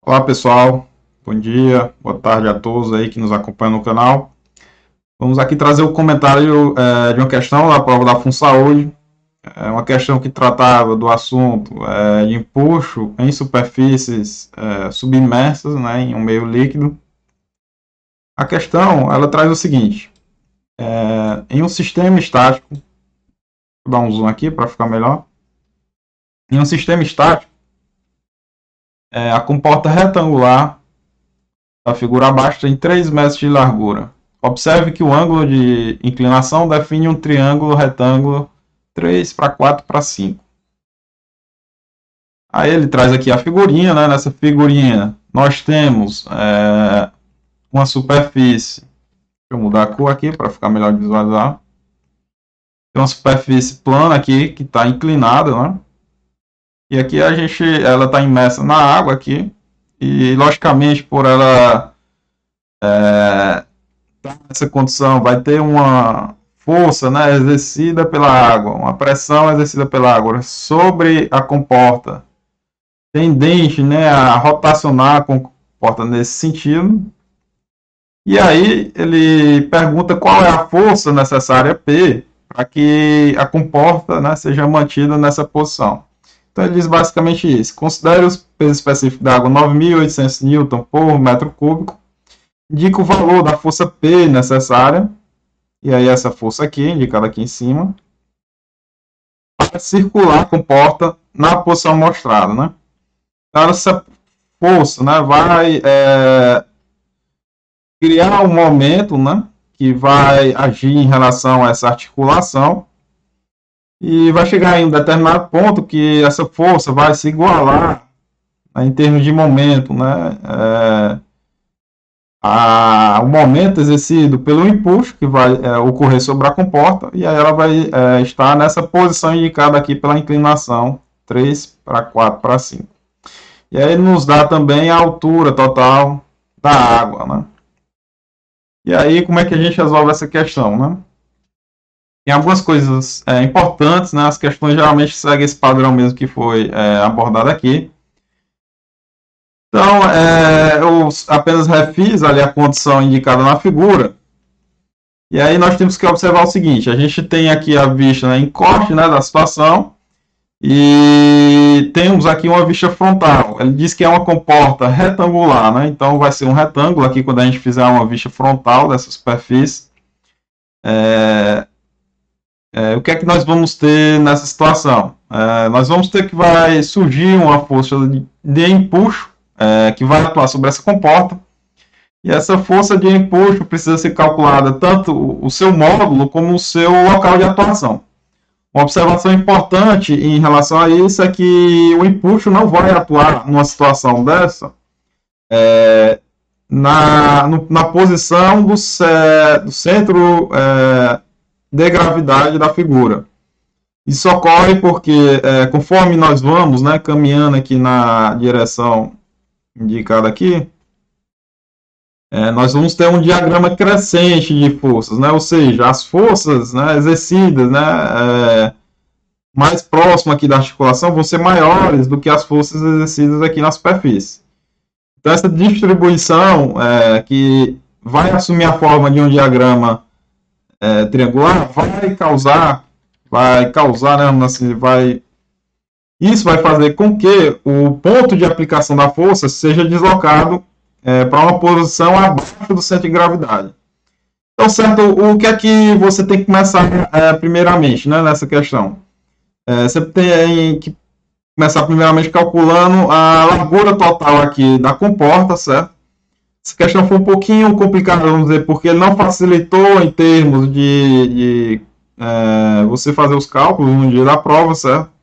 Olá pessoal, bom dia, boa tarde a todos aí que nos acompanham no canal. Vamos aqui trazer o comentário de uma questão da prova da FunSaúde. É uma questão que tratava do assunto de empuxo em superfícies submersas, né, em um meio líquido. A questão ela traz o seguinte: em um sistema estático, vou dar um zoom aqui para ficar melhor. Em um sistema estático, a comporta retangular da figura abaixo tem 3 metros de largura. Observe que o ângulo de inclinação define um triângulo retângulo 3 para 4 para 5. Aí ele traz aqui a figurinha, né? Nessa figurinha nós temos uma superfície. Deixa eu mudar a cor aqui para ficar melhor de visualizar. Tem uma superfície plana aqui que está inclinada, né? E aqui ela está imersa na água aqui. E logicamente por ela nessa condição vai ter uma força, né, exercida pela água, uma pressão exercida pela água sobre a comporta, tendente, né, a rotacionar a comporta nesse sentido. E aí ele pergunta qual é a força necessária P para que a comporta, né, seja mantida nessa posição. Então ele diz basicamente isso: considere o peso específico da água 9.800 Newton por metro cúbico. Indica o valor da força P necessária, e aí essa força aqui, indicada aqui em cima, para circular a comporta na posição mostrada, né? Então essa força, né, vai criar um momento, né, que vai agir em relação a essa articulação, e vai chegar em um determinado ponto que essa força vai se igualar, né, em termos de momento, né, o momento exercido pelo impulso que vai ocorrer sobre a comporta, e aí ela vai estar nessa posição indicada aqui pela inclinação 3 para 4 para 5. E aí ele nos dá também a altura total da água, né? E aí como é que a gente resolve essa questão, né? Tem algumas coisas importantes, né? As questões geralmente seguem esse padrão mesmo que foi abordado aqui. Então, eu apenas refiz ali a condição indicada na figura. E aí nós temos que observar o seguinte: a gente tem aqui a vista, né, em corte, né, da situação, e temos aqui uma vista frontal. Ele diz que é uma comporta retangular, né? Então vai ser um retângulo aqui quando a gente fizer uma vista frontal dessa superfície. O que é que nós vamos ter nessa situação? Nós vamos ter que vai surgir uma força de empuxo que vai atuar sobre essa comporta, e essa força de empuxo precisa ser calculada tanto o seu módulo como o seu local de atuação. Uma observação importante em relação a isso é que o empuxo não vai atuar numa situação dessa na posição do centro de gravidade da figura. Isso ocorre porque conforme nós vamos, né, caminhando aqui na direção indicado aqui, nós vamos ter um diagrama crescente de forças, né? Ou seja, as forças, né, exercidas, né, mais próximas aqui da articulação vão ser maiores do que as forças exercidas aqui na superfície. Então essa distribuição que vai assumir a forma de um diagrama triangular vai causar, né, assim, isso vai fazer com que o ponto de aplicação da força seja deslocado para uma posição abaixo do centro de gravidade. Então, certo, o que é que você tem que começar primeiramente, né, nessa questão? Você tem que começar primeiramente calculando a largura total aqui da comporta, certo? Essa questão foi um pouquinho complicada, vamos dizer, porque ele não facilitou em termos de você fazer os cálculos no dia da prova, certo?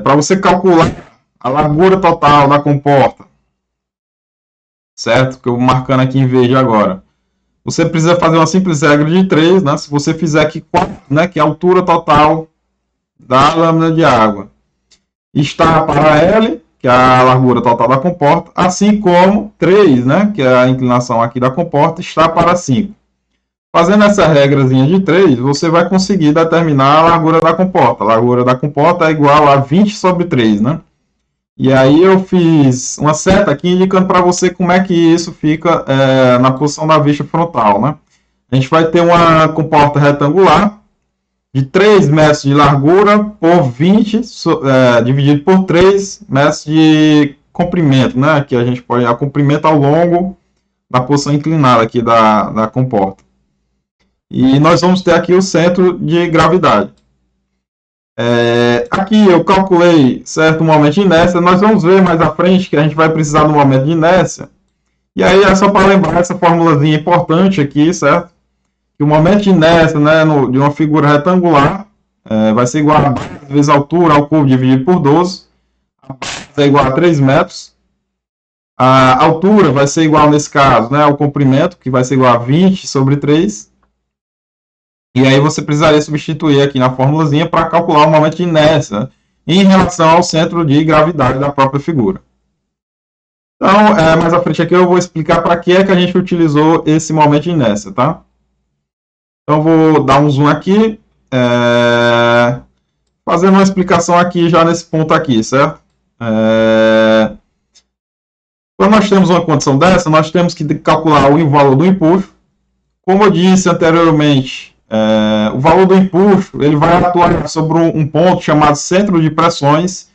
Para você calcular a largura total da comporta, certo? Que eu vou marcando aqui em verde agora. Você precisa fazer uma simples regra de 3, né? Se você fizer aqui 4, né, que é a altura total da lâmina de água, está para L, que é a largura total da comporta, assim como 3, né, que é a inclinação aqui da comporta, está para 5. Fazendo essa regrazinha de 3, você vai conseguir determinar a largura da comporta. A largura da comporta é igual a 20 sobre 3, né? E aí eu fiz uma seta aqui indicando para você como é que isso fica na posição da vista frontal, né? A gente vai ter uma comporta retangular de 3 metros de largura por 20, dividido por 3 metros de comprimento, né? Que a gente pode o comprimento ao longo da posição inclinada aqui da comporta. E nós vamos ter aqui o centro de gravidade. Aqui eu calculei certo momento de inércia. Nós vamos ver mais à frente que a gente vai precisar do momento de inércia. E aí é só para lembrar essa formulazinha importante aqui, certo? Que o momento de inércia, né, de uma figura retangular vai ser igual a base vezes a altura ao cubo dividido por 12. A base é igual a 3 metros. A altura vai ser igual, nesse caso, né, ao comprimento, que vai ser igual a 20 sobre 3. E aí você precisaria substituir aqui na formulazinha para calcular o momento de inércia em relação ao centro de gravidade da própria figura. Então, mais à frente aqui eu vou explicar para que é que a gente utilizou esse momento de inércia, tá? Então, vou dar um zoom aqui, fazendo uma explicação aqui já nesse ponto aqui, certo? Quando nós temos uma condição dessa, nós temos que calcular o valor do empuxo. Como eu disse anteriormente, o valor do empuxo ele vai atuar sobre um ponto chamado centro de pressões,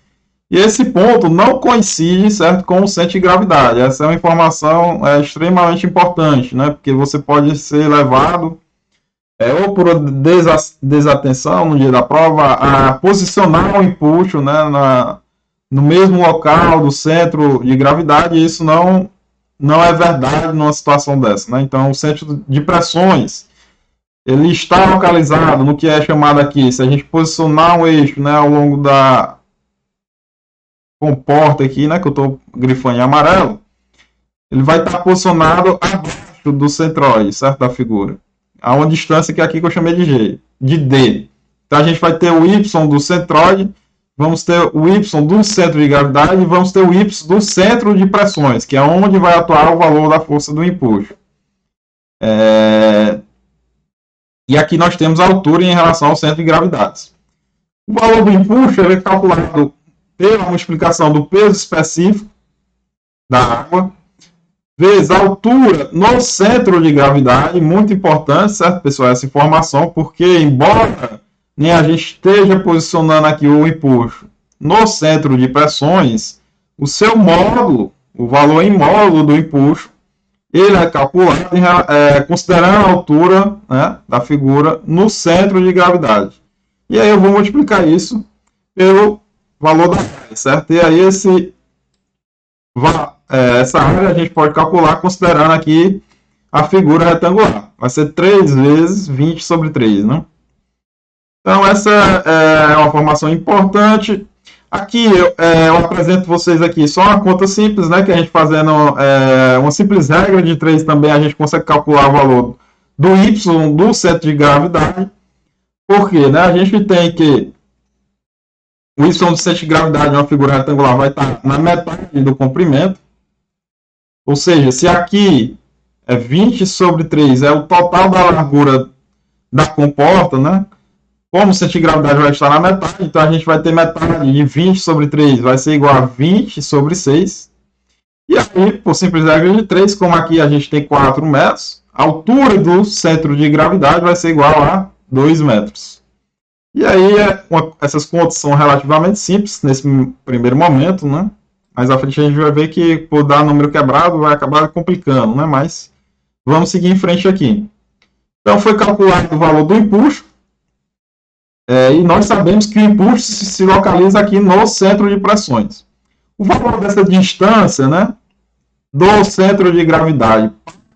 e esse ponto não coincide, certo, com o centro de gravidade. Essa é uma informação extremamente importante, né? Porque você pode ser levado ou por desatenção no dia da prova a posicionar o empuxo, né, no mesmo local do centro de gravidade, e isso não é verdade numa situação dessa, né? Então, o centro de pressões ele está localizado no que é chamado aqui, se a gente posicionar um eixo, né, ao longo da comporta aqui, né, que eu estou grifando em amarelo, ele vai estar posicionado abaixo do centroide, certo, da figura, a uma distância que é aqui que eu chamei de D. Então a gente vai ter o Y do centroide, vamos ter o Y do centro de gravidade e vamos ter o Y do centro de pressões, que é onde vai atuar o valor da força do empuxo. E aqui nós temos a altura em relação ao centro de gravidade. O valor do empuxo é calculado pela multiplicação do peso específico da água vezes a altura no centro de gravidade. Muito importante, certo, pessoal, essa informação, porque embora a gente esteja posicionando aqui o empuxo no centro de pressões, o seu módulo, o valor em módulo do empuxo, ele é calculado considerando a altura, né, da figura no centro de gravidade. E aí eu vou multiplicar isso pelo valor da área, certo? E aí essa área a gente pode calcular considerando aqui a figura retangular. Vai ser 3 vezes 20 sobre 3, né? Então, essa é uma informação importante. Aqui eu apresento vocês aqui só uma conta simples, né? Que a gente fazendo uma simples regra de 3 também, a gente consegue calcular o valor do Y do centro de gravidade. Por quê? Né? A gente tem que o Y do centro de gravidade de uma figura retangular vai estar na metade do comprimento. Ou seja, se aqui é 20 sobre 3 é o total da largura da comporta, né? Como o centro de gravidade vai estar na metade, então a gente vai ter metade de 20 sobre 3 vai ser igual a 20 sobre 6. E aí, por simples regra de 3, como aqui a gente tem 4 metros, a altura do centro de gravidade vai ser igual a 2 metros. E aí, essas contas são relativamente simples nesse primeiro momento, né? Mais à frente a gente vai ver que por dar número quebrado vai acabar complicando, né? Mas vamos seguir em frente aqui. Então, foi calculado o valor do empuxo. E nós sabemos que o empuxo se localiza aqui no centro de pressões. O valor dessa distância, né, do centro de gravidade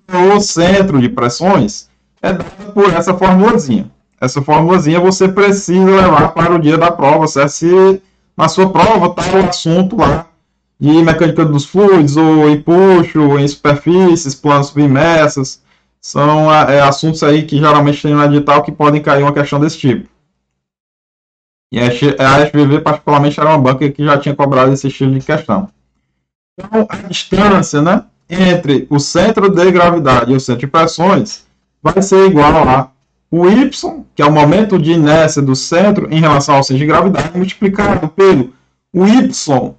para o centro de pressões é dada por essa formulazinha. Essa formulazinha você precisa levar para o dia da prova, certo? Se na sua prova está o assunto lá de mecânica dos fluidos, ou empuxo em superfícies, planos submersas, são assuntos aí que geralmente tem no edital que podem cair uma questão desse tipo. E a FGV, particularmente, era uma banca que já tinha cobrado esse estilo de questão. Então, a distância, né, entre o centro de gravidade e o centro de pressões vai ser igual a o Y, que é o momento de inércia do centro em relação ao centro de gravidade, multiplicado pelo o Y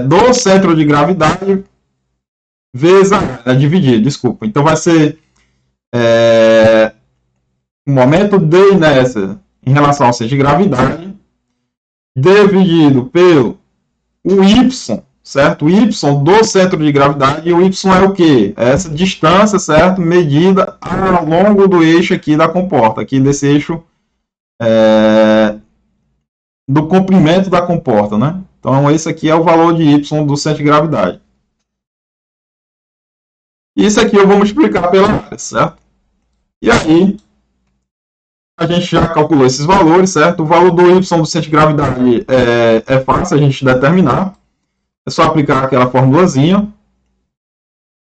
do centro de gravidade vezes a área, dividir, desculpa. Então vai ser o momento de inércia em relação ao centro de gravidade dividido pelo o y, certo? O y do centro de gravidade, e o y é o quê? É essa distância, certo? Medida ao longo do eixo aqui da comporta, aqui desse eixo do comprimento da comporta, né? Então esse aqui é o valor de y do centro de gravidade. Isso aqui eu vou multiplicar pela área, certo? E aí, a gente já calculou esses valores, certo? O valor do y do centro de gravidade é fácil a gente determinar. É só aplicar aquela formulazinha.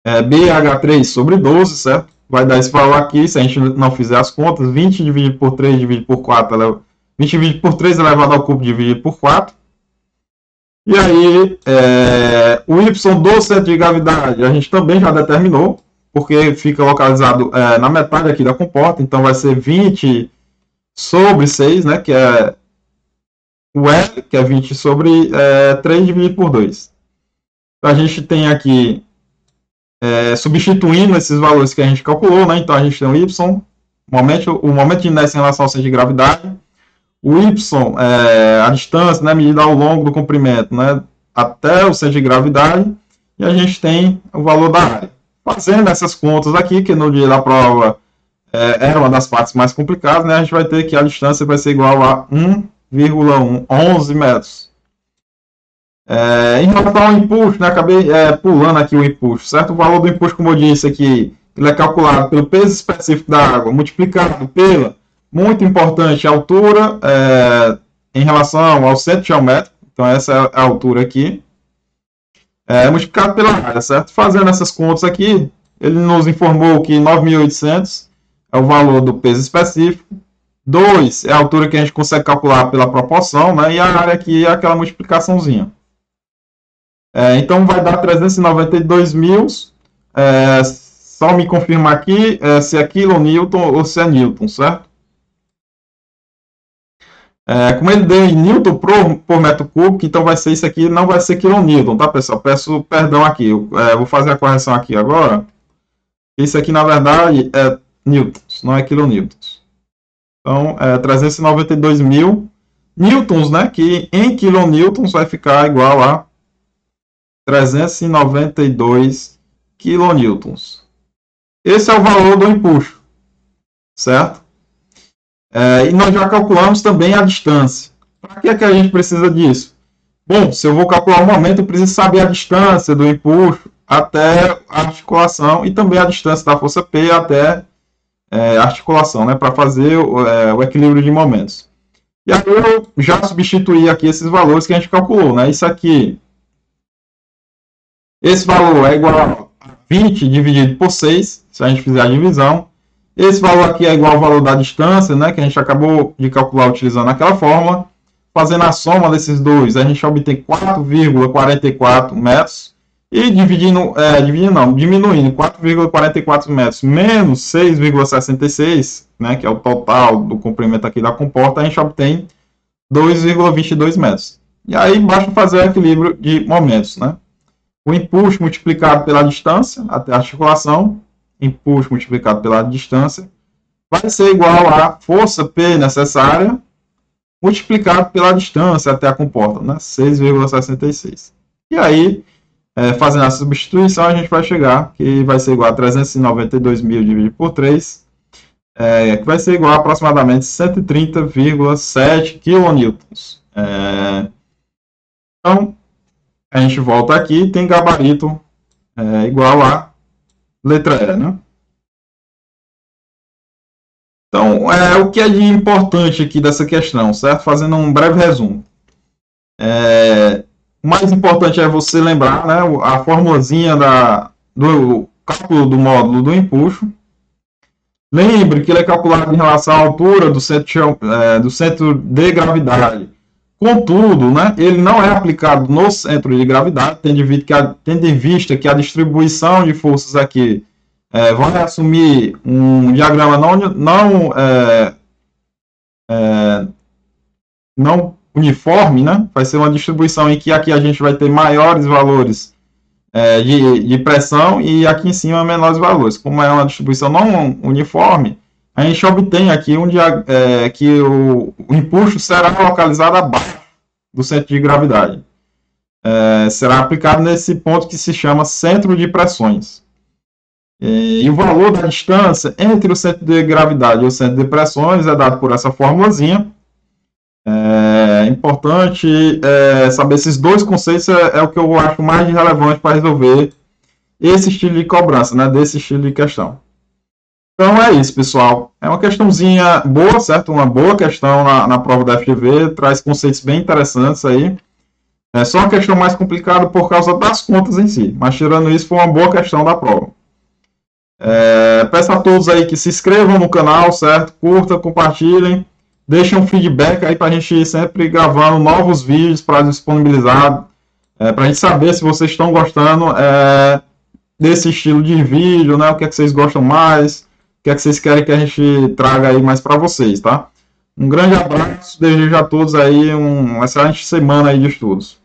BH3 sobre 12, certo? Vai dar esse valor aqui, se a gente não fizer as contas. 20 dividido por 3 dividido por 4, 20 dividido por 3 elevado ao cubo dividido por 4. E aí, o y do centro de gravidade a gente também já determinou, porque fica localizado na metade aqui da comporta, então vai ser 20 sobre 6, né, que é o L, que é 20 sobre 3 dividido por 2. Então a gente tem aqui, substituindo esses valores que a gente calculou, né, então a gente tem o y, o momento de inércia em relação ao centro de gravidade, o y, a distância, né, medida ao longo do comprimento, né, até o centro de gravidade, e a gente tem o valor da área. Fazendo essas contas aqui, que no dia da prova era uma das partes mais complicadas, né, a gente vai ter que a distância vai ser igual a 1,11 metros. Em relação ao empuxo, né, acabei pulando aqui o empuxo, certo? O valor do empuxo, como eu disse aqui, ele é calculado pelo peso específico da água, multiplicado pela, muito importante, a altura em relação ao centro geométrico, então essa é a altura aqui, multiplicado pela área, certo? Fazendo essas contas aqui, ele nos informou que 9.800 é o valor do peso específico, 2 é a altura que a gente consegue calcular pela proporção, né? E a área aqui é aquela multiplicaçãozinha. Então vai dar 392 mil, só me confirmar aqui se é quilonewton ou se é newton, certo? Como ele deu em newton por metro cúbico, então vai ser isso aqui, não vai ser quilonewton, tá, pessoal? Peço perdão aqui, vou fazer a correção aqui agora. Isso aqui, na verdade, é newtons, não é quilonewtons. Então, 392 mil newtons, né? Que em quilonewtons vai ficar igual a 392 quilonewtons. Esse é o valor do empuxo, certo? E nós já calculamos também a distância. Para que é que a gente precisa disso? Bom, se eu vou calcular o momento, eu preciso saber a distância do empuxo até a articulação e também a distância da força P até a articulação, né, para fazer o equilíbrio de momentos. E aí eu já substituí aqui esses valores que a gente calculou, né? Isso aqui, esse valor é igual a 20 dividido por 6, se a gente fizer a divisão. Esse valor aqui é igual ao valor da distância, né, que a gente acabou de calcular utilizando aquela fórmula. Fazendo a soma desses dois, a gente obtém 4,44 metros. E diminuindo 4,44 metros menos 6,66, né, que é o total do comprimento aqui da comporta, a gente obtém 2,22 metros. E aí basta fazer o equilíbrio de momentos, né? O empuxo multiplicado pela distância até a articulação, empuxo multiplicado pela distância, vai ser igual à força P necessária multiplicado pela distância até a comporta, né? 6,66. E aí, fazendo a substituição, a gente vai chegar que vai ser igual a 392 mil dividido por 3, que vai ser igual a aproximadamente 130,7 quilonewtons. Então, a gente volta aqui, tem gabarito igual a letra E, né? Então, o que é de importante aqui dessa questão, certo? Fazendo um breve resumo. O mais importante é você lembrar, né, a formulazinha do cálculo do módulo do empuxo. Lembre que ele é calculado em relação à altura do centro de gravidade. Contudo, né, ele não é aplicado no centro de gravidade, tendo em vista que a distribuição de forças aqui vai assumir um diagrama não uniforme, né? Vai ser uma distribuição em que aqui a gente vai ter maiores valores de pressão e aqui em cima menores valores. Como é uma distribuição não uniforme, a gente obtém aqui que o empuxo será localizado abaixo do centro de gravidade. Será aplicado nesse ponto que se chama centro de pressões. E o valor da distância entre o centro de gravidade e o centro de pressões é dado por essa formulazinha. É importante saber esses dois conceitos, é o que eu acho mais relevante para resolver esse estilo de cobrança, né, desse estilo de questão. Então é isso, pessoal. É uma questãozinha boa, certo? Uma boa questão na prova da FGV, traz conceitos bem interessantes aí. É só uma questão mais complicada por causa das contas em si, mas tirando isso, foi uma boa questão da prova. Peço a todos aí que se inscrevam no canal, certo? Curtam, compartilhem, deixem um feedback aí para a gente ir sempre gravando novos vídeos para disponibilizar, para a gente saber se vocês estão gostando desse estilo de vídeo, né? O que é que vocês gostam mais, o que é que vocês querem que a gente traga aí mais para vocês, tá? Um grande abraço, desejo a todos aí uma excelente semana aí de estudos.